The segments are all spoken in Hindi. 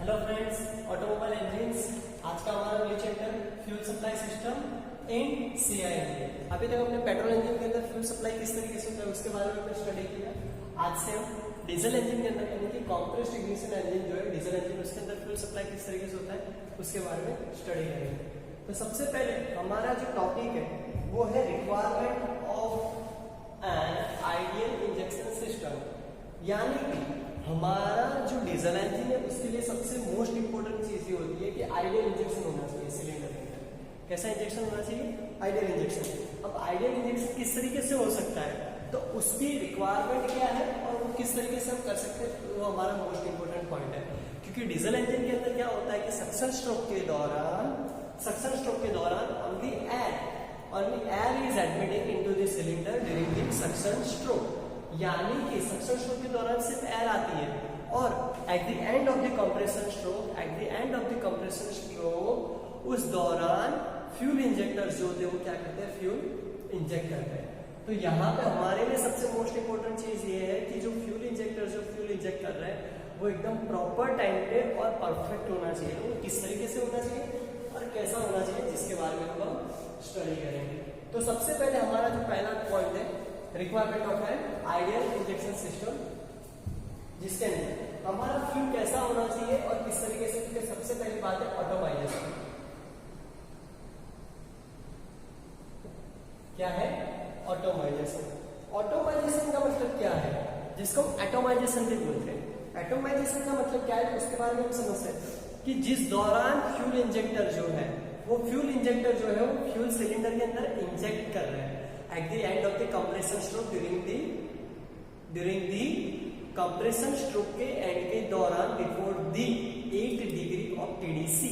Hello friends, automobile engines. आज का हमारा new chapter fuel supply system in CI engine. अभी तक हमने पेट्रोल इंजन के अंदर फ्यूल सप्लाई किस तरीके से होता है उसके बारे में स्टडी किया। आज से हम डीजल इंजन के अंदर यानी कि कंप्रेस्ड इग्निशन इंजन जो है डीजल इंजन, उसके अंदर फ्यूल सप्लाई किस तरीके से होता है उसके बारे में स्टडी करेंगे। तो सबसे पहले हमारा जो टॉपिक है वो है requirement of an ideal injection system, यानी कि हमारा जो डीजल इंजन है उसके लिए सबसे मोस्ट इंपोर्टेंट चीज ये होती है कि आइडियल इंजेक्शन होना चाहिए सिलेंडर के अंदर। कैसा इंजेक्शन होना चाहिए? Ideal injection. अब आइडियल इंजेक्शन किस तरीके से हो सकता है, तो उसकी रिक्वायरमेंट क्या है और वो किस तरीके से हम कर सकते हैं, तो वो हमारा मोस्ट इंपोर्टेंट पॉइंट है। क्योंकि डीजल इंजन के अंदर क्या होता है कि सक्शन स्ट्रोक के दौरान only air is admitting into the cylinder during the suction stroke, यानी कि सक्शन स्ट्रोक के दौरान सिर्फ एयर आती है और at the end of the compression stroke उस दौरान फ्यूल इंजेक्टर्स जो होते हैं वो क्या करते हैं, फ्यूल इंजेक्ट करते हैं। तो यहाँ पे हमारे लिए सबसे मोस्ट इंपोर्टेंट चीज ये है कि जो फ्यूल इंजेक्ट कर रहे हैं वो एकदम प्रॉपर टाइम पे और परफेक्ट होना चाहिए। वो किस तरीके से होना चाहिए और कैसा होना चाहिए, जिसके बारे में हम स्टडी करेंगे। तो सबसे पहले हमारा जो पहला पॉइंट है requirement of an ideal injection system, जिसके अंदर हमारा फ्यूल कैसा होना चाहिए और किस तरीके से। क्योंकि सबसे पहली बात है ऑटोमाइजेशन। क्या है? ऑटोमाइजेशन। ऑटोमाइजेशन का मतलब क्या है, जिसको हम एटोमाइजेशन भी बोलते हैं। एटोमाइजेशन का मतलब क्या है उसके बारे में हम समझते हैं कि जिस दौरान फ्यूल इंजेक्टर जो है वो फ्यूल सिलेंडर के अंदर इंजेक्ट कर रहे हैं at the end of the compression stroke during the compression stroke के एंड के दौरान before the 8 degree of TDC।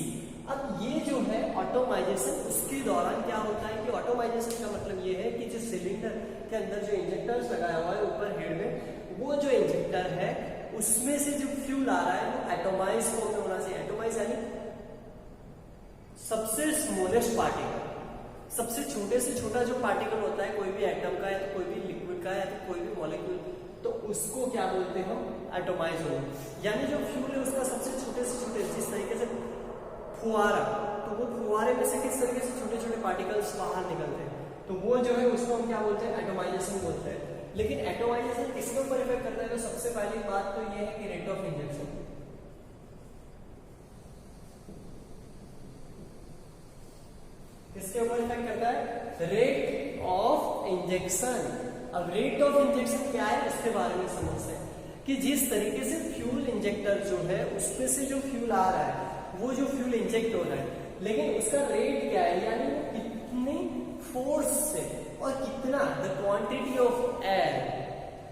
अब ये जो है ऑटोमाइजेशन, उसके दौरान क्या होता है कि ऑटोमाइजेशन का मतलब ये है कि जो सिलेंडर के अंदर जो इंजेक्टर्स लगाया हुआ है ऊपर हेड में, वो जो इंजेक्टर है उसमें से जो फ्यूल आ रहा है वो एटोमाइज फॉर्म में होना चाहिए। एटोमाइज यानी सबसे स्मॉलेस्ट पार्टिकल, सबसे छोटे से छोटा जो पार्टिकल होता है कोई भी एटम का है तो कोई भी लिक्विड का है तो कोई भी मॉलिक्यूल, तो उसको क्या बोलते हैं हम? एटोमाइज होना। यानी जो फ्यूल है उसका सबसे छोटे से छोटे, जिस तरीके से फुहारा, तो वो फुहारे में से किस तरीके से छोटे छोटे पार्टिकल्स बाहर निकलते हैं, तो वो जो है उसको हम क्या बोलते हैं? एटोमाइजेशन बोलते हैं। लेकिन एटोमाइजेशन किसके ऊपर इफेक्ट करता है? तो सबसे पहली बात तो ये है कि रेट ऑफ इंजेक्शन। किसके ऊपर इफेक्ट करता है? Rate of injection. अब रेट ऑफ इंजेक्शन क्या है इसके बारे में समझते हैं कि जिस तरीके से फ्यूल इंजेक्टर जो है उसमें से जो फ्यूल आ रहा है वो जो फ्यूल इंजेक्ट हो रहा है, लेकिन उसका रेट क्या है, यानी कितनी फोर्स से और कितना the quantity of air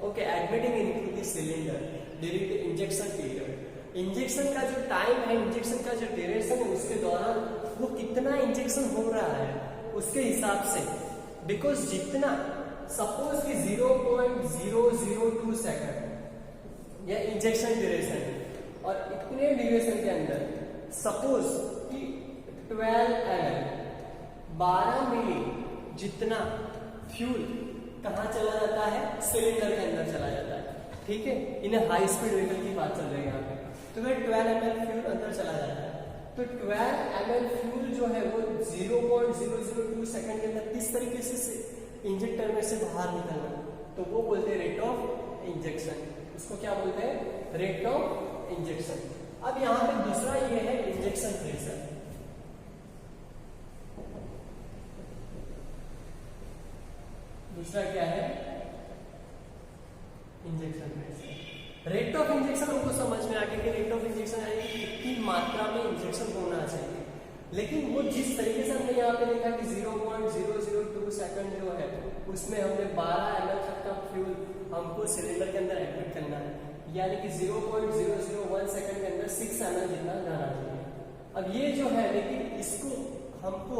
okay admitting into the cylinder during the injection period. Injection का जो टाइम है, इंजेक्शन का जो ड्यूरेशन है, उसके दौरान वो कितना इंजेक्शन हो रहा है उसके हिसाब से। बिकॉज जितना सपोज कि 0.002 सेकंड या इंजेक्शन ड्यूरेशन और इतने ड्यूरेशन के अंदर सपोज कि 12 ml 12 मिली जितना फ्यूल कहाँ चला जाता है? सिलेंडर के अंदर चला जाता है। ठीक है, इन्हें हाई स्पीड व्हीकल की बात चल रही है यहाँ पे। तो 12 ml फ्यूल अंदर चला जाता है, तो 12 ml फ्यूल जो है वो 0.002 सेकंड के अंदर किस तरीके से इंजेक्टर में से बाहर निकलना, तो वो बोलते हैं रेट ऑफ इंजेक्शन। उसको क्या बोलते हैं? Rate of injection. अब यहाँ पे दूसरा ये है इंजेक्शन प्रेशर। दूसरा क्या है? Injection pressure. Rate of injection हमको समझ में आ गया कि रेट ऑफ इंजेक्शन है कितनी मात्रा में इंजेक्शन होना चाहिए, लेकिन वो जिस तरीके से हमने यहाँ पे देखा कि 0.002 सेकंड जो है उसमें हमने 12 ml तक का फ्यूल हमको सिलेंडर के अंदर एडमिट करना है, यानी कि 0.001 सेकंड के अंदर 6 ml जितना जाना चाहिए। अब ये जो है, लेकिन इसको हमको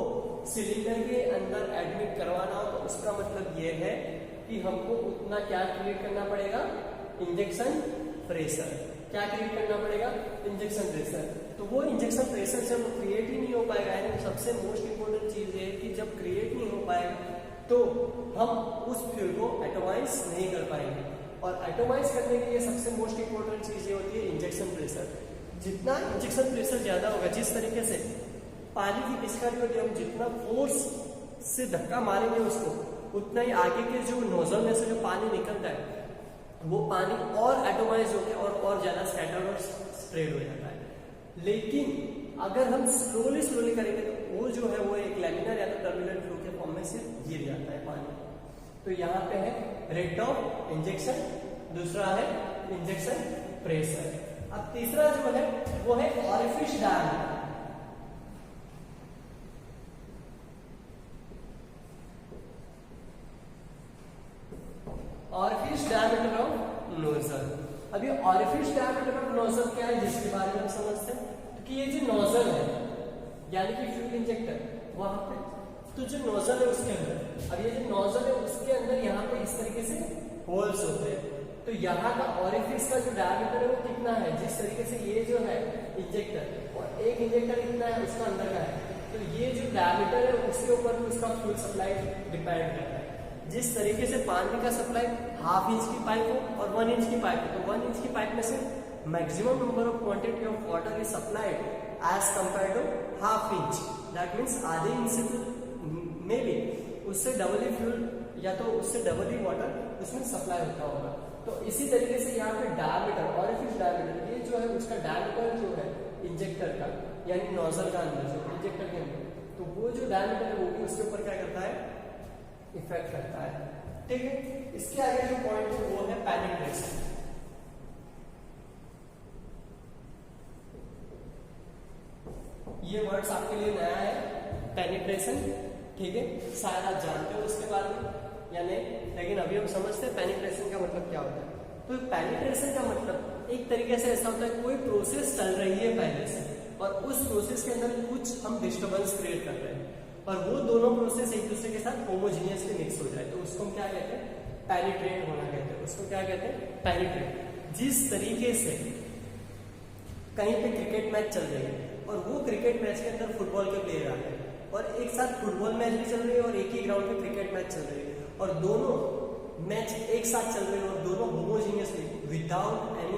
सिलेंडर के अंदर एडमिट करवाना हो तो उसका मतलब ये है कि हमको उतना क्या क्रिएट करना पड़ेगा? Injection pressure. क्या क्रिएट करना पड़ेगा? Injection pressure. तो वो इंजेक्शन प्रेशर जब क्रिएट ही नहीं हो पाएगा, यानी सबसे मोस्ट इंपोर्टेंट चीज है कि जब क्रिएट नहीं हो पाएगा तो हम उस फ्यूल को एटोमाइज नहीं कर पाएंगे। और एटोमाइज करने के लिए सबसे मोस्ट इंपोर्टेंट चीज ये होती है इंजेक्शन प्रेशर। जितना इंजेक्शन प्रेशर ज्यादा होगा, जिस तरीके से पानी की पिचकारी होती है, हम जितना फोर्स से धक्का मारेंगे उसको, उतना ही आगे के जो नोजल में से जो पानी निकलता है वो पानी और एटोमाइज होकर और ज्यादा स्कैटर्ड और स्प्रेड हो जाता है। लेकिन अगर हम स्लोली स्लोली करेंगे तो वो जो है वो एक लैमिनर या तो टर्बुलेंट फ्लो के फॉर्म में से गिर जाता है पानी। तो यहाँ पे है रेट ऑफ इंजेक्शन, दूसरा है इंजेक्शन प्रेशर। अब तीसरा जो है वो है orifice diameter. Orifice diameter of nozzle. अब ये ऑरिफिस डायमीटर ऑफ नोजल क्या है जिसके बारे में हम समझते हैं, कि ये जो नोजल है यानी कि फ्यूल इंजेक्टर, वहां पे तो जो नोजल है उसके अंदर, अब ये जो नोजल है उसके अंदर यहाँ पे इस तरीके से होल्स होते हैं। तो यहाँ का ऑरिफिस का जो डायमीटर है वो कितना है, जिस तरीके से ये जो है इंजेक्टर और एक इंजेक्टर इतना है उसका अंदर का है, तो ये जो डायमीटर है उसके ऊपर उसका फ्यूल सप्लाई डिपेंड करता है। जिस तरीके से पानी का सप्लाई 1/2 इंच की पाइप हो और 1 इंच की पाइप हो, तो 1 इंच की पाइप में से maximum number of quantity of water is supplied as compare to 1/2 inch. That means आधे इंच से में भी उससे डबल ही फ्यूल या तो उससे डबल ही वाटर उसमें सप्लाई होता होगा। तो इसी तरीके से यहाँ पे डायमीटर, ऑरिफिस डायमीटर, ये जो है उसका डायमीटर जो है इंजेक्टर का यानी नोजल का अंदर जो इंजेक्टर के अंदर, तो वो जो डायमीटर है वो भी उसके ऊपर क्या करता है, इफेक्ट करता है। ठीक है, इसके आगे जो पॉइंट है वो है पेनिट्रेशन। ये वर्ड्स आपके लिए नया है, पेनिट्रेशन। ठीक है, शायद आप जानते हो उसके बारे में या नहीं, लेकिन अभी हम समझते हैं पेनिट्रेशन का मतलब क्या होता है। तो पेनिट्रेशन का मतलब एक तरीके से ऐसा होता है कोई प्रोसेस चल रही है पहले से और उस प्रोसेस के अंदर कुछ हम डिस्टर्बेंस क्रिएट कर रहे हैं और वो दोनों प्रोसेस एक दूसरे के साथ होमोजीनियसली मिक्स हो जाए, तो उसको हम क्या कहते हैं, पेनिट्रेट होना कहते हैं। उसको क्या कहते हैं, पेनिट्रेट। जिस तरीके से कहीं पे क्रिकेट मैच चल रही है और वो क्रिकेट मैच के अंदर फुटबॉल के प्लेयर आ गए और एक साथ फुटबॉल मैच भी चल रही है और एक ही ग्राउंड पे क्रिकेट मैच चल रही है और दोनों मैच एक साथ चल रहे हैं और दोनों होमोजीनियसली विदाउट एनी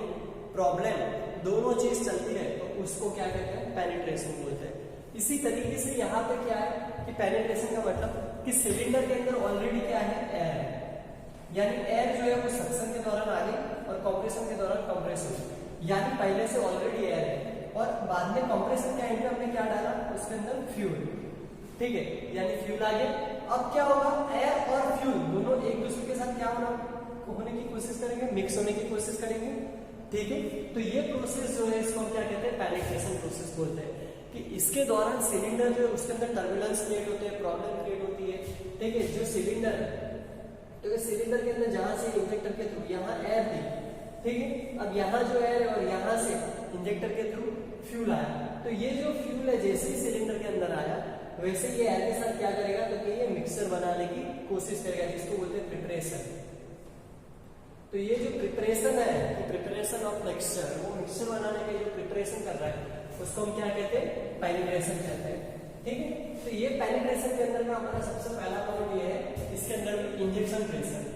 प्रॉब्लम दोनों चीज चलती है, तो उसको क्या कहते हैं, पेनिट्रेशन बोलते हैं। इसी तरीके से यहाँ पे क्या है कि पेनिट्रेशन का मतलब कि सिलेंडर के अंदर ऑलरेडी क्या है, एयर है, यानी एयर जो है वो सक्शन के दौरान आ गई और कंप्रेशन के दौरान कंप्रेस हो गई, यानी पहले से ऑलरेडी एयर है और बाद में कंप्रेशन के एंड में हमने क्या डाला, उसके अंदर फ्यूल। ठीक है, यानी फ्यूल आ गया। अब क्या होगा, एयर और फ्यूल दोनों एक दूसरे के साथ क्या होने की कोशिश करेंगे, मिक्स होने की कोशिश करेंगे। ठीक है, तो ये प्रोसेस जो है इसको हम क्या कहते हैं, पेनिट्रेशन प्रोसेस बोलते हैं। कि इसके दौरान सिलेंडर जो है उसके अंदर टर्बुलेंस क्रिएट होते हैं, प्रॉब्लम क्रिएट होती है। ठीक है, जो सिलेंडर है तो सिलेंडर के अंदर जहां से इंजेक्टर के थ्रू यहाँ एयर थी, ठीक है, अब यहाँ जो एयर है और यहाँ से इंजेक्टर के थ्रू फ्यूल आया, तो ये जो फ्यूल है जैसे ही सिलेंडर के अंदर आया वैसे ये एयर के साथ क्या करेगा, तो कि ये मिक्सचर बनाने की कोशिश करेगा, जिसको बोलते हैं प्रिपरेशन। तो ये जो प्रिपरेशन है, प्रिपरेशन ऑफ मिक्सचर, वो मिक्सचर बनाने का जो प्रिपरेशन कर रहा है उसको हम क्या कहते हैं, पेनिट्रेशन कहते हैं। ठीक है, तो ये पेनिट्रेशन के अंदर का हमारा सबसे पहला पॉइंट ये है, इसके अंदर इंजेक्शन प्रेशर।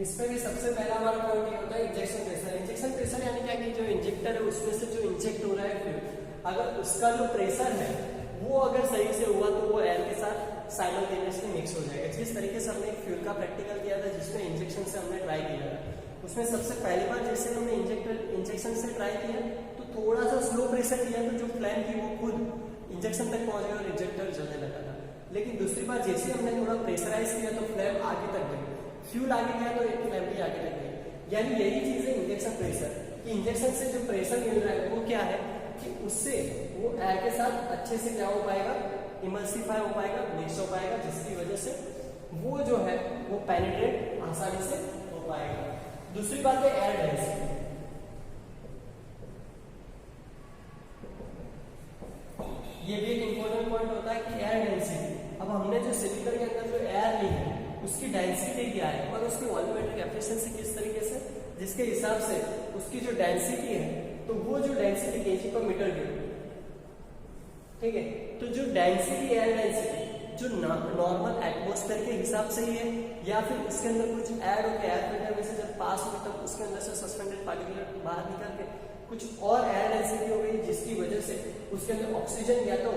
इसमें भी सबसे पहला हमारा पॉइंट ये होता है इंजेक्शन प्रेशर। इंजेक्शन प्रेशर यानी क्या कि जो इंजेक्टर है उसमें से जो इंजेक्ट हो रहा है फ्यूल, अगर उसका जो प्रेशर है वो अगर सही से हुआ तो वो एयर के साथ साइमल्टेनियसली मिक्स हो जाएगा। जिस तरीके से हमने एक फ्यूल का प्रैक्टिकल किया था जिसमें इंजेक्शन से हमने ट्राई किया था, उसमें सबसे पहली बार जैसे हमने इंजेक्शन से ट्राई किया तो थोड़ा सा स्लो प्रेशर दिया तो जो फ्लैम थी वो खुद इंजेक्शन तक पहुंच गई और इंजेक्टर जलने लगा था। लेकिन दूसरी बार जैसे हमने थोड़ा प्रेशराइज किया तो फ्लैम आगे तक गई, फ्यूल आगे गया तो एक फ्लैम भी आगे तक गई। यानी यही चीज है इंजेक्शन प्रेशर, कि इंजेक्शन से जो प्रेशर मिल रहा है वो क्या है कि उससे वो एयर के साथ अच्छे से क्या हो पाएगा, इमल्सिफाई हो पाएगा, मिक्स हो पाएगा, जिसकी वजह से वो जो है वो पेनिट्रेट आसानी से हो पाएगा। दूसरी बात है एयर डेंसिटी। ये भी एक इंपॉर्टेंट पॉइंट होता है कि एयर डेंसिटी। अब हमने जो सिलेंडर के अंदर जो एयर ली है उसकी डेंसिटी क्या है और उसकी वॉल्यूमेट्रिक एफिशिएंसी किस तरीके से, जिसके हिसाब से उसकी जो डेंसिटी है तो वो जो डेंसिटी केजी पर मीटर क्यूब, ठीक है, तो जो डेंसिटी एयर डेंसिटी जो नॉर्मल एटमॉस्फेयर के हिसाब से ही है, या फिर उसके अंदर कुछ ऐड होकर एयर फिल्टर में से जब पास हो तब उसके अंदर से सस्पेंडेड पार्टिकुलर बाहर निकल के कुछ और एयर डेंसिटी हो गई, जिसकी वजह से उसके अंदर ऑक्सीजन या तो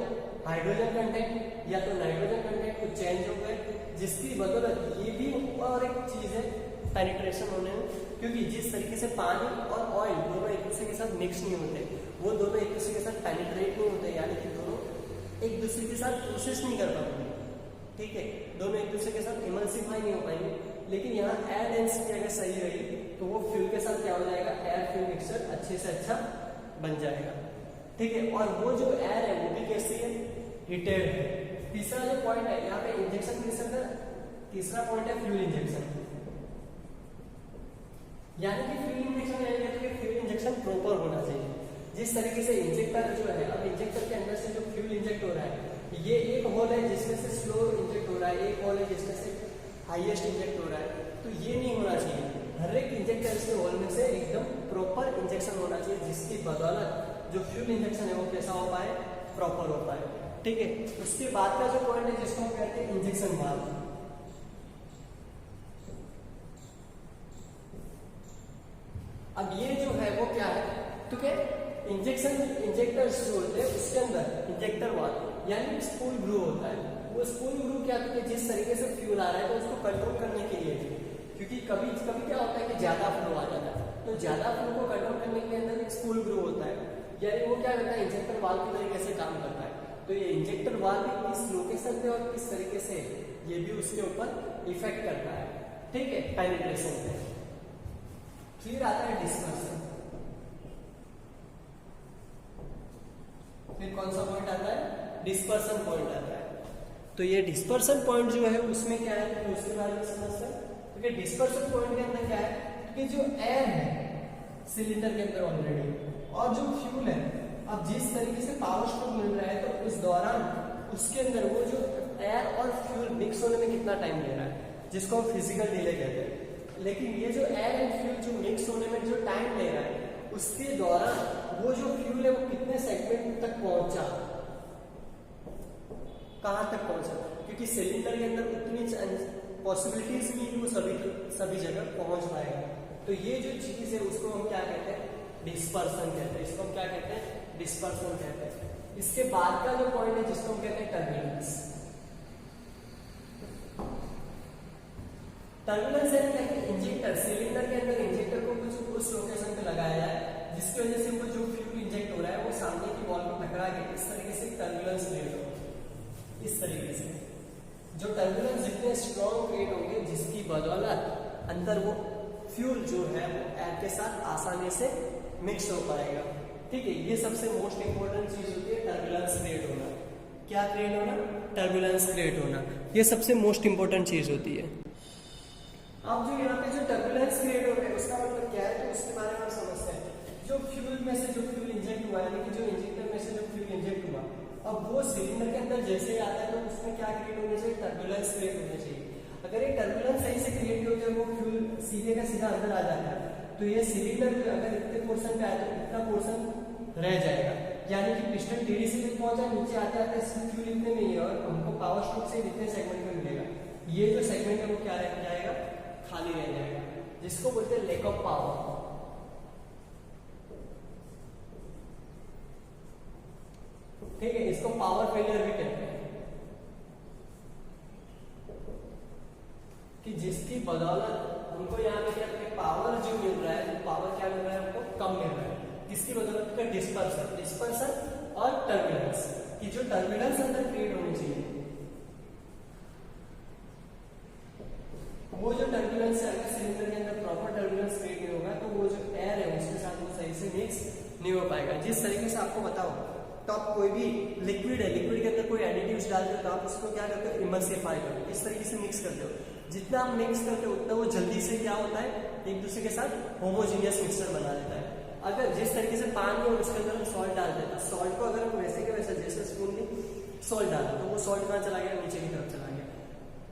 हाइड्रोजन कंटेंट या तो नाइट्रोजन कंटेंट कुछ चेंज हो गए, जिसकी बदौलत ये भी और एक चीज है पेनिट्रेशन होने में, क्योंकि जिस तरीके से पानी और ऑयल दोनों एक दूसरे के साथ मिक्स नहीं होते, वो दोनों एक दूसरे के साथ पेनिट्रेट नहीं होते, यानी कि दोनों एक दूसरे के साथ प्रोसेस नहीं कर पाएंगे, ठीक है, दोनों एक दूसरे के साथ इमल्सिफाई नहीं हो पाएंगे। लेकिन यहाँ एयर डेंसिटी अगर सही रही तो वो फ्यूल के साथ क्या हो जाएगा, एयर फ्यूल मिक्सचर अच्छे से अच्छा बन जाएगा, ठीक है। और वो जो एयर है वो भी कैसी है, हीटेड है। तीसरा जो पॉइंट है यहाँ पे इंजेक्शन मिक्सर का तीसरा पॉइंट है फ्यूल इंजेक्शन, यानी कि फ्यूल इंजेक्शन है, फ्यूल इंजेक्शन प्रॉपर होना चाहिए। जिस तरीके से इंजेक्टर जो है, अब इंजेक्टर के अंदर से जो फ्यूल इंजेक्ट हो रहा है, ये एक होल है जिसमें से स्लो इंजेक्ट हो रहा है, एक होल है जिसमें से हाईएस्ट इंजेक्ट हो रहा है, तो ये नहीं होना चाहिए। हर एक इंजेक्टर के होल में से एकदम प्रॉपर इंजेक्शन होना चाहिए, जिसकी बदौलत जो फ्यूल इंजेक्शन है वो कैसा हो पाए, प्रॉपर हो पाए, ठीक है। उसके बाद का जो पॉइंट है जिसको हम कहते हैं इंजेक्शन वाल्व। अब ये जो है वो क्या है, तो क्या इंजेक्शन इंजेक्टर जो होते हैं उसके अंदर इंजेक्टर वाल्व यानी स्पूल ग्रू होता है। वो स्पूल ग्रू क्या होता है, जिस तरीके से फ्यूल आ रहा है तो उसको कंट्रोल करने के लिए, क्योंकि कभी कभी क्या होता है कि ज्यादा फ्लो आ जाता है, तो ज्यादा फ्लो को कंट्रोल करने के अंदर एक स्पूल ग्रू होता है, यानी वो क्या करता है, इंजेक्टर वाल्व की तरीके से काम करता है। तो ये इंजेक्टर वाल्व किस लोकेशन पे और किस तरीके से ये भी उसके ऊपर इफेक्ट करता है, ठीक है, पेनिट्रेशन पे। फिर आता है डिस्पर्सन। फिर कौन सा पॉइंट आता है, डिस्पर्सन पॉइंट आता है। तो ये डिस्पर्सन पॉइंट जो है उसमें क्या है, तो उसके बारे में समझते हैं। क्योंकि डिस्पर्सन पॉइंट के अंदर क्या है कि जो एयर है सिलेंडर के अंदर ऑलरेडी, और जो फ्यूल है, अब जिस तरीके से पावर स्ट्रोक मिल रहा है तो इस दौरान उसके अंदर वो जो एयर और फ्यूल मिक्स होने में कितना टाइम ले रहा है, जिसको हम फिजिकल डिले कहते हैं। लेकिन ये जो एयर एंड फ्यूल जो मिक्स होने में जो टाइम ले रहा है, उसके दौरान वो जो फ्यूल है वो कितने सेगमेंट तक पहुंचा, कहां तक पहुंचा, क्योंकि सिलेंडर के अंदर उतनी पॉसिबिलिटीज नहीं है वो सभी जगह पहुंच पाएगा। तो ये जो चीज है उसको हम क्या कहते हैं, डिस्पर्सन कहते हैं। इसको हम क्या कहते हैं, डिस्पर्सन कहते हैं। इसके बाद का जो पॉइंट है जिसको हम कहते हैं टर्बुलेंस। टर्बुलेंस है क्या कि इंजेक्टर सिलेंडर के अंदर इंजेक्टर को कुछ उस लोकेशन पे लगाया जाए जिसकी वजह से वो जो फ्यूल इंजेक्ट हो रहा है वो सामने की वॉल में टकरा के इस तरीके से टर्बुलेंस क्रिएट हो, इस तरीके से जो टर्बुलेंस जितने स्ट्रॉन्ग क्रिएट होंगे, जिसकी बदौलत अंदर वो फ्यूल जो है वो एयर के साथ आसानी से मिक्स हो पाएगा, ठीक है। ये सबसे मोस्ट इंपोर्टेंट चीज होती है टर्बुलेंस क्रिएट होना। क्या क्रिएट होना, टर्बुलेंस क्रिएट होना, ये सबसे मोस्ट इंपोर्टेंट चीज होती है। अब जो यहाँ पे जो टर्बुलेंस क्रिएट हो रहा है उसका मतलब क्या है, तो उसके बारे में हम समझते हैं। जो फ्यूल में से जो फ्यूल इंजेक्ट हुआ, यानी कि जो इंजेक्टर में से जो फ्यूल इंजेक्ट हुआ, अब वो सिलेंडर के अंदर जैसे आता है तो उसमें क्या क्रिएट होना चाहिए, टर्बुलेंस क्रिएट होना चाहिए। अगर ये टर्बुलेंस सही से क्रिएट हो जाए, वो फ्यूल सीधे का सीधा अंदर आ जाता है, तो ये सिलेंडर अगर इतने पोर्शन पे आए तो इतना पोर्शन रह जाएगा, यानी कि पिस्टन टेढ़ी से पहुंचा, नीचे आते आते फ्यूल इतने में ही है और हमको पावर स्ट्रोक से इतने सेगमेंट में मिलेगा। ये जो सेगमेंट है वो क्या रह जाएगा, खाली रह जाएगा, जिसको बोलते हैं लैक ऑफ पावर, ठीक है। इसको पावर फेलियर भी कहते हैं, कि जिसकी बदौलत हमको यहाँ पे क्या पावर जो मिल रहा है, पावर क्या मिल रहा है हमको, कम मिल रहा है, जिसकी बदौलत का डिस्पर्सन और टर्बुलेंस, कि जो टर्बुलेंस अंदर क्रिएट होनी चाहिए, वो जो टर्बुलेंस है, अगर सिलेंडर के अंदर प्रॉपर टर्बुलेंस क्रिएट नहीं होगा तो वो जो एयर है उसके साथ वो सही से मिक्स नहीं हो पाएगा। जिस तरीके से आपको बताओ, तो आप कोई भी लिक्विड है, लिक्विड के अंदर कोई एडिटिव्स डालते हो तो आप उसको क्या करते हो, इमल्सिफाई करते हो, इस तरीके से मिक्स करते हो। जितना आप मिक्स करते हो उतना वो जल्दी से क्या होता है, एक दूसरे के साथ होमोजीनियस मिक्सचर बना देता है। अगर जिस तरीके से पानी और उसके अंदर हम सॉल्ट डालते हैं, तो सॉल्ट को अगर हम वैसे के वैसे जैसे स्पून में सॉल्ट डालें तो वो सॉल्ट कहाँ चला गया, नीचे की तरफ चला गया।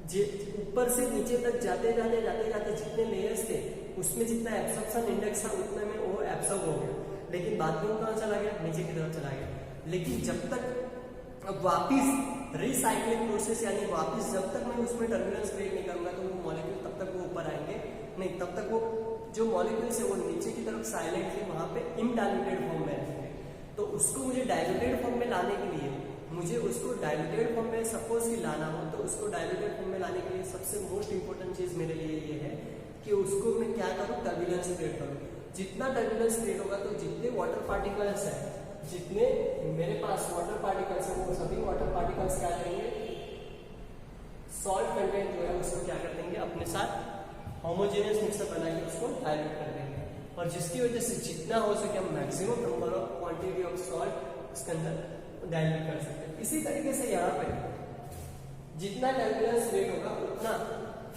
ऊपर से नीचे तक जाते जाते जितने लेयर्स थे उसमें जितना एब्सॉर्प्शन इंडेक्स था उतने में वो एब्सॉर्ब हो गया, लेकिन बाद में वो कहाँ चला गया, नीचे की तरफ चला गया। लेकिन जब तक अब वापिस रिसाइक्लिंग प्रोसेस, यानी वापस जब तक मैं उसमें टर्बुलेंस क्रिएट नहीं करूंगा तो वो मॉलिक्यूल तब तक वो ऊपर आएंगे नहीं, तब तक वो जो मॉलिक्यूल्स है वो नीचे की तरफ साइलेंटली वहां पे इनडाइल्यूटेड फॉर्म में रहेंगे। तो उसको मुझे डाइल्यूटेड फॉर्म में लाने के लिए, मुझे उसको डाइल्यूटेड फॉर्म में सपोज कि लाना हो, तो उसको डाइल्यूटेड फॉर्म में लाने के लिए सबसे मोस्ट इंपोर्टेंट चीज मेरे लिए ये है कि उसको मैं क्या करूँ, टर्बुलेंस क्रिएट करूँ। जितना टर्बुलेंस क्रिएट होगा तो जितने वाटर पार्टिकल्स है, जितने मेरे पास वाटर पार्टिकल्स है, वो सभी वाटर पार्टिकल्स क्या करेंगे, सॉल्ट कंटेंट जो है उसको क्या कर देंगे, अपने साथ होमोजेनियस मिक्सर बना के उसको डाइल्यूट कर देंगे, और जिसकी वजह से जितना हो सके हम maximum number of quantity of salt उसके अंदर डाइल्यूट कर सकते हैं। इसी तरीके से यहाँ पे जितना टर्बुलेंस रेट होगा उतना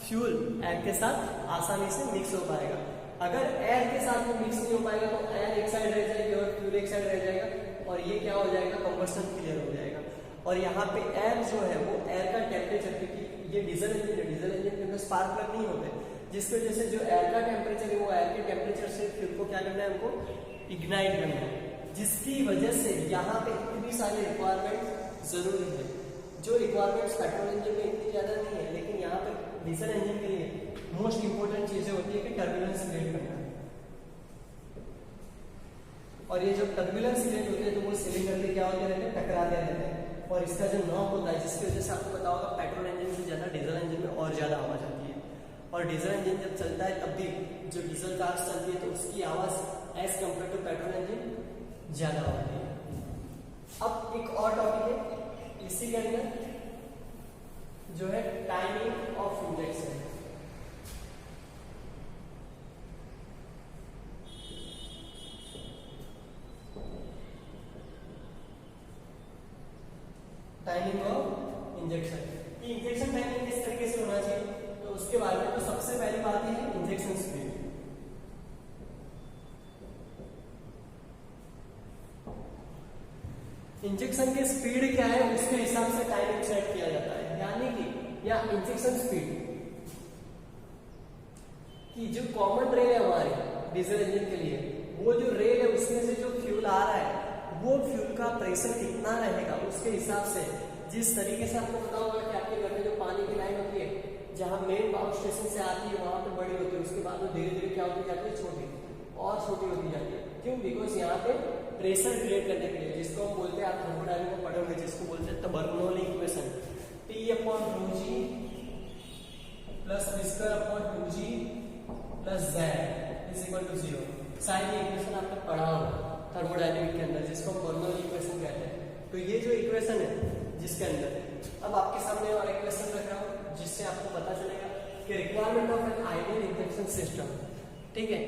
फ्यूल एयर के साथ आसानी से मिक्स हो पाएगा। अगर एयर के साथ में मिक्स नहीं हो पाएगा तो एयर एक साइड रह जाएगी और फ्यूल एक साइड रह जाएगा, और ये क्या हो जाएगा, कंबस्टन क्लियर हो जाएगा। और यहाँ पे एयर जो है वो एयर का टेम्परेचर, क्योंकि ये डीजल इंजन है, डीजल इंजन के अंदर स्पार्क प्लग नहीं होते, जिसकी वजह से जो एयर का टेम्परेचर है वो एयर के टेम्परेचर से फ्यूल को क्या करना है, हमको इग्नाइट करना है, जिसकी वजह से यहाँ पे इतनी सारी रिक्वायरमेंट जरूरी है। जो रिक्वायरमेंट्स पेट्रोल इंजन में इतनी ज्यादा नहीं है, लेकिन यहाँ पे डीजल इंजन के लिए मोस्ट इंपोर्टेंट चीजें होती है कि टर्बुलेंस क्रिएट करना है। और ये जब टर्बुलेंस क्रिएट होते हैं तो वो सिलेंडर के क्या होते रहते हैं, टकराते रहते हैं, और इसका जो नॉब होता है जिसकी वजह से आपको पता होगा पेट्रोल इंजन से ज्यादा डीजल इंजन में और ज्यादा आवाज आती है। और डीजल इंजन जब चलता है तब भी जो डीजल कार्स चलती है तो उसकी आवाज as compare to petrol engine ज्यादा होती है। अब एक और टॉपिक है इसी के अंदर जो है timing of injection. Timing of injection, ये इंजेक्शन टाइमिंग किस तरीके से होना चाहिए, तो उसके बारे में तो सबसे पहली बात है इंजेक्शन स्पीड। इंजेक्शन की स्पीड क्या है उसके हिसाब से टाइमिंग सेट किया जाता है, यानी कि या इंजेक्शन स्पीड की जो कॉमन रेल है हमारे डीजल इंजन के लिए, वो जो रेल है उसमें से जो फ्यूल आ रहा है वो फ्यूल का प्रेशर कितना रहेगा उसके हिसाब से, जिस तरीके से आपको पता होगा कि आपके घर में जो पानी की लाइन होती है जहां मेन पावर स्टेशन से आती है वहां पे बड़ी होती है, उसके बाद में धीरे धीरे क्या होती जाती है, छोटी और छोटी होती जाती है। क्यों? बिकॉज यहाँ पे प्रेशर क्रिएट करने के लिए, जिसको हम बोलते हैं, आप थर्मोडायनामिक्स में पढ़ोगे, जिसको बोलते हैं Bernoulli equation, T/2G + V²/2G + Z = 0। शायद ये इक्वेशन आपने पढ़ा होगा थर्मोडायनामिक्स के अंदर, जिसको हम बर्नौली इक्वेशन कहते हैं। तो ये जो इक्वेशन है जिसके अंदर, अब आपके सामने और इक्वेशन रख रहा हूँ जिससे आपको पता चलेगा कि requirement of an ideal injection system, ठीक है।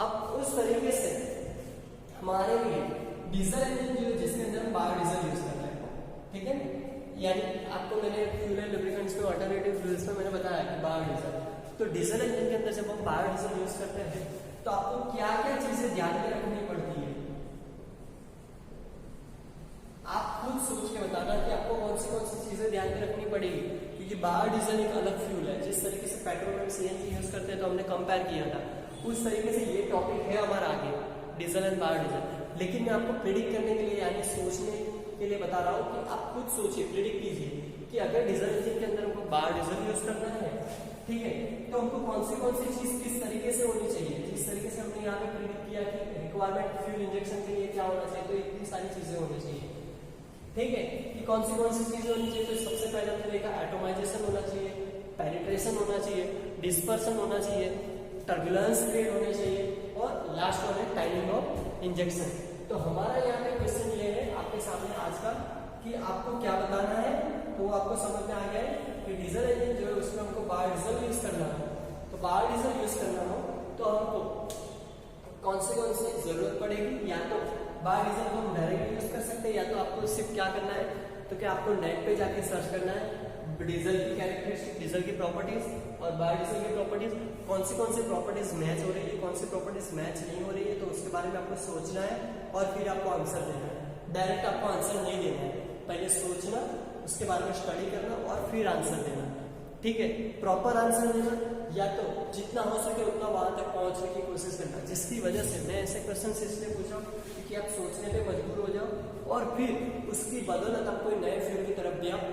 अब उस तरीके से हमारे लिए डीजल इंजन जो है जिसके अंदर हम बायोडीजल यूज करते हैं, ठीक है, यानी आपको मैंने फ्यूल एंड लुब्रिकेंट्स में अल्टरनेटिव फ्यूल्स में मैंने बताया कि बायोडीजल, तो डीजल इंजन के अंदर जब हम बायोडीजल यूज करते हैं तो आपको क्या क्या चीजें ध्यान में रखनी पड़ती है, आप खुद सोच के बताना कि आपको कौन सी चीजें ध्यान में रखनी पड़ेगी, क्योंकि बायोडीजल एक अलग फ्यूल है। जिस तरीके से पेट्रोल और सीएनजी यूज करते हैं तो हमने कंपेयर किया था, उस तरीके से ये टॉपिक है हमारा आगे, डीजल एंड बायोडीजल। लेकिन मैं आपको प्रिडिक्ट करने के लिए यानी सोचने के लिए बता रहा हूँ कि आप खुद सोचिए, प्रिडिक्ट कीजिए कि अगर डीजल इंजन के अंदर हमको बायोडीजल यूज करना है, ठीक है, तो हमको कौन सी चीज किस तरीके से होनी चाहिए। जिस तरीके से हमने यहाँ पे प्रिडिक्ट किया कि रिक्वायरमेंट फ्यूल इंजेक्शन के लिए क्या होना चाहिए, तो इतनी सारी चीजें होनी चाहिए, ठीक है, कि कौन सी चीजें होनी चाहिए। तो सबसे पहले हमने देखा एटोमाइजेशन होना चाहिए, पेनिट्रेशन होना चाहिए, डिस्पर्सन होना चाहिए, टर्बुलेंस क्रिएट होनी चाहिए, और लास्ट वन है टाइमिंग ऑफ इंजेक्शन। तो हमारा यहाँ पे क्वेश्चन ये है आपके सामने आज का कि आपको क्या बताना है, तो आपको समझ में आ गया है कि डीजल इंजन जो है उसमें हमको बायोडीजल यूज करना हो, तो बायोडीजल यूज करना हो तो हमको कौन सी जरूरत पड़ेगी, या तो बायोडीजल को हम डायरेक्टली यूज कर सकते हैं, या तो आपको सिर्फ क्या करना है, तो क्या आपको नेट पे जाके सर्च करना है डीजल की कैरेक्टरिस्टिक, डीजल की प्रॉपर्टीज और बायोडीजल की प्रॉपर्टीज, कौन सी प्रॉपर्टीज मैच हो रही है, कौन सी प्रॉपर्टीज मैच नहीं हो रही है, तो उसके बारे में आपको सोचना है और फिर आपको आंसर देना है। डायरेक्ट आपको आंसर नहीं देना है, पहले सोचना, उसके बारे में स्टडी करना और फिर आंसर देना। ठीक है, प्रॉपर आंसर देना या तो जितना हो सके उतना वहां तक पहुंचने की कोशिश करना, जिसकी वजह से मैं ऐसे क्वेश्चन इसलिए पूछ रहा हूँ कि आप सोचने पे मजबूर हो जाओ और फिर उसकी बदौलत आप कोई नए फील्ड की तरफ भी आप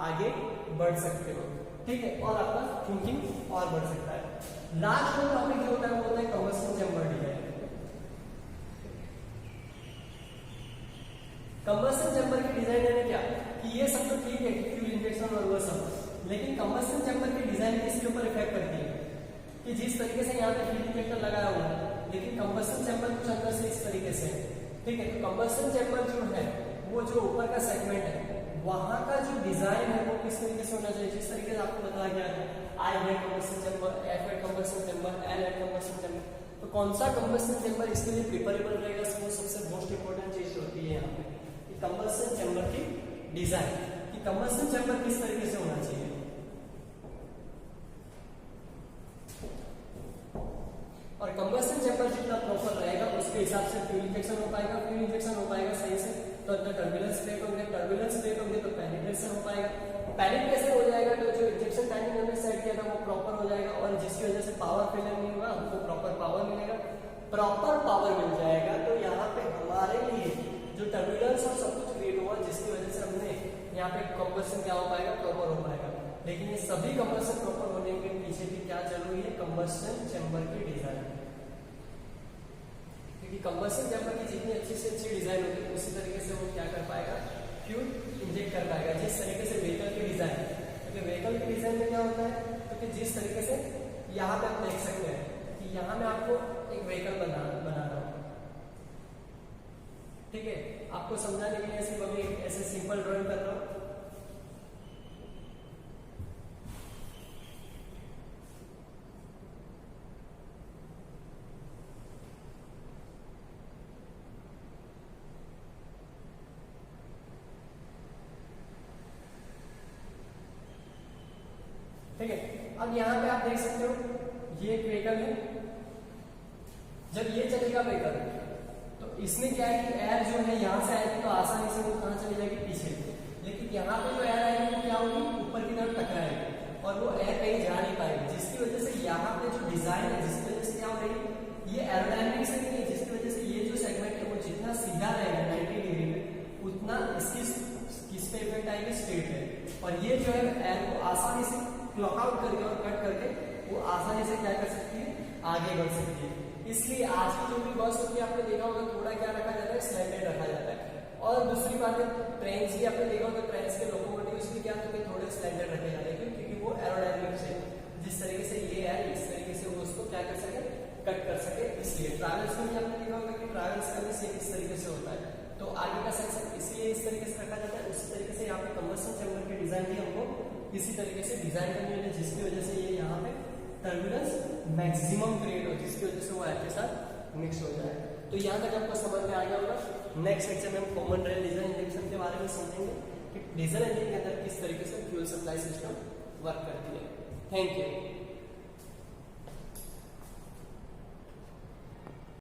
आगे बढ़ सकते हो, ठीक है, और आपका थिंकिंग और बढ़ सकता है। लास्ट में टॉपिक जो होता है वो होता है combustion chamber design. Combustion chamber की डिजाइन यानी क्या कि ये सब तो ठीक है, फ्यूल इंजेक्शन और वो सब, लेकिन कंबस्शन चैम्बर की डिजाइन किसके ऊपर इफेक्ट करती है कि जिस तरीके से यहाँ पे फ्यूल इंजेक्टर लगाया हुआ है, लेकिन कंबस्शन चैम्बर कुछ अंदर से इस तरीके से है, ठीक है। तो कंबस्शन चैम्बर जो है वो जो ऊपर का सेगमेंट है वहां का जो डिजाइन है वो किस तरीके से होना चाहिए, जिस तरीके से आपको बताया गया है I head combustion chamber, F head combustion chamber, L head combustion chamber. तो कौन सा कंबस्शन चैम्बर इसके लिए प्रिफरेबल रहेगा, वो सबसे मोस्ट इंपोर्टेंट चीज होती है यहाँ पे कि कंबस्शन चैम्बर की डिजाइन, कि कंबस्शन चैम्बर किस तरीके से होना चाहिए। और कंबस्शन चैम्बर जितना प्रॉपर रहेगा उसके हिसाब से फ्यूल इंजेक्शन हो पाएगा, फ्यूल इंजेक्शन हो पाएगा सही से तो अंदर टर्बुलेंस क्रिएट होंगे, टर्बुलेंस क्रिएट होंगे तो पेनिट्रेशन हो पाएगा, पेनिट्रेशन हो जाएगा तो जो इंजेक्शन टाइमिंग हमने सेट किया था वो प्रॉपर हो जाएगा और जिसकी वजह से पावर फेलियर नहीं होगा, हमको प्रॉपर पावर मिलेगा। प्रॉपर पावर मिल जाएगा तो यहाँ पे हमारे लिए जो टर्बुलेंस और सब कुछ क्रिएट हुआ जिसकी वजह से हमने यहाँ पे कंबस्शन क्या हो पाएगा, प्रॉपर हो पाएगा। लेकिन ये सभी कंबस्शन प्रॉपर होने के पीछे भी क्या जरूरी है, कंबस्शन चैम्बर की डिजाइन, क्योंकि कंबस्शन चैम्बर की जितनी अच्छी से अच्छी डिजाइन होगी उसी तरीके से वो क्या कर पाएगा, फ्यूल इंजेक्ट कर पाएगा। जिस तरीके से व्हीकल की डिजाइन, क्योंकि व्हीकल की डिजाइन में क्या होता है, क्योंकि जिस तरीके से यहाँ पे आप देख सकते हैं कि यहाँ में आपको एक व्हीकल बना रहा हूँ, ठीक है, आपको समझाने के लिए सिर्फ अभी ऐसे सिंपल ड्राइंग कर रहा हूँ। ठीक है, अब यहाँ पे आप देख सकते हो ये एक व्हीकल है, जब ये चलेगा व्हीकल तो इसमें क्या है कि एयर जो है यहाँ से आएगी तो आसानी से वो कहाँ चली जाएगी, पीछे, लेकिन यहाँ पे जो एयर आएगी वो क्या होगी, ऊपर की तरफ टकराएगी और वो एयर कहीं जा नहीं पाएगी, जिसकी वजह से यहाँ पे जो डिजाइन है जिसकी वजह से क्या हो रही है, ये एरोडायनेमिक्स से नहीं है, जिसकी वजह से ये जो सेगमेंट है वो जितना सीधा रहेगा 90 डिग्री में उतना इसकी किस पे इफेक्ट आएगी, स्ट्रेट है, और ये जो है एयर को आसानी से क्लॉक आउट करके और कट करके वो आसानी से क्या कर सकती है, आगे बढ़ सकती है। इसलिए आज की जो भी बस होती है आपने देखा होगा थोड़ा क्या रखा जाता है, स्लैंडेड रखा जाता है। और दूसरी बात है ट्रेन की आपने देखा होगा, ट्रेन के लोकोमोटिव्स भी क्या होते हैं, थोड़े स्लैंडेड रखे जाते हैं क्योंकि वो एरोडायनेमिक्स है, जिस तरीके से ये है इस तरीके से वो उसको क्या कर सके, कट कर सके। इसलिए ट्रैवल्स में भी आपने देखा होगा कि ट्रैवल्स करने से इस तरीके से होता है, तो आगे का सेक्शन इसलिए इस तरीके से रखा जाता है। उसी तरीके से यहाँ पे कंबस्शन चैम्बर की डिजाइन भी हमको इसी तरीके से डिजाइन करनी है, जिसकी वजह से ये यहाँ पे टर्बुलेंस मैक्सिमम क्रिएट हो, जिसकी वजह से वो एयर के साथ मिक्स हो जाए। तो यहाँ तक आपको समझ में आ गया होगा। नेक्स्ट सेक्शन में हम कॉमन रेल डीजल इंजेक्शन के बारे में समझेंगे कि डीजल इंजन के अंदर किस तरीके से फ्यूल सप्लाई सिस्टम वर्क करती है। Thank you.